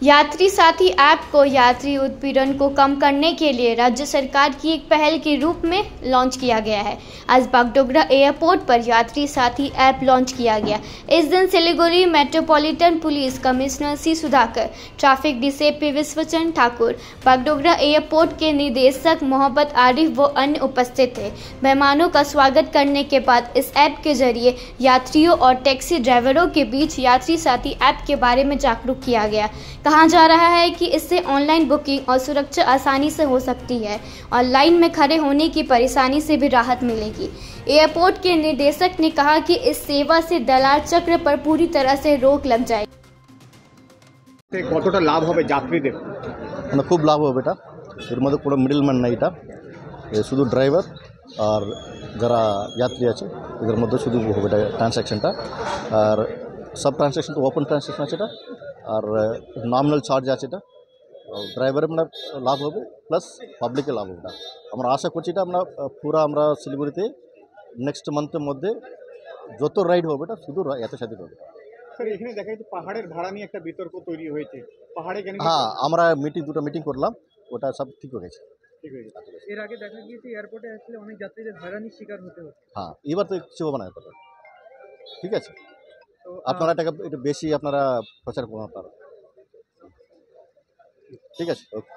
यात्री साथी ऐप को यात्री उत्पीड़न को कम करने के लिए राज्य सरकार की एक पहल के रूप में लॉन्च किया गया है। आज बागडोगरा एयरपोर्ट पर यात्री साथी ऐप लॉन्च किया गया। इस दिन Siliguri metropolitan police commissioner C Sudhakar, traffic DCP Vishwachandra Thakur, Bagdogra airport के निदेशक मोहम्मद आरिफ व अन्य उपस्थित थे। मेहमानों का स्वागत करने के बाद इस ऐप के जरिए यात्रियों और टैक्सी ड्राइवरों के बीच यात्री साथी ऐप के बारे में जागरूक किया गया। कहा जा रहा है कि इससे ऑनलाइन बुकिंग और सुरक्षा आसानी से हो सकती है और लाइन में खड़े होने की परेशानी से भी राहत मिलेगी। एयरपोर्ट के निदेशक ने कहा कि इस सेवा से दलाल चक्र पर पूरी तरह से रोक लग जाएगी। কতটা লাভ হবে যাত্রীদের? মানে খুব লাভ হবে এটা, এর মধ্যে কোনো মিডলম্যান নাই, এটা শুধু ড্রাইভার আর যারা যাত্রী আছে এদের মধ্যে শুধু হবে এটা ট্রানজ্যাকশনটা। আর সব ট্রানজ্যাকশন তো ওপেন ট্রানজ্যাকশন আছে এটা, আর নমিনাল চার্জ আছে এটা। ড্রাইভারের মানে লাভ হবে প্লাস পাবলিকের লাভ হবে। আমরা আশা করছি এটা পুরো আমরা শিলিগুড়িতে নেক্সট মান্থের মধ্যে যত রাইড হবে এটা শুধু এত সাথে হবে। স্যার, এখানে দেখা যাচ্ছে পাহাড়ের ভাড়া নিয়ে একটা বিতর্ক তৈরি হয়েছে। পাহাড়ে কেন? হ্যাঁ, আমরা দুটো মিটিং করলাম, ওটা সব ঠিক হয়ে গেছে। এর আগে দেখা গিয়েছে এয়ারপোর্টে আসলে অনেক যাত্রীদের হয়রানির শিকার হতে হচ্ছে। হ্যাঁ, এবার তো কিছু হবে না, এরপরে ঠিক আছে। তো আপনারা টাকা একটু বেশি আপনারা প্রচার করুন আপনারা, ঠিক আছে। ওকে।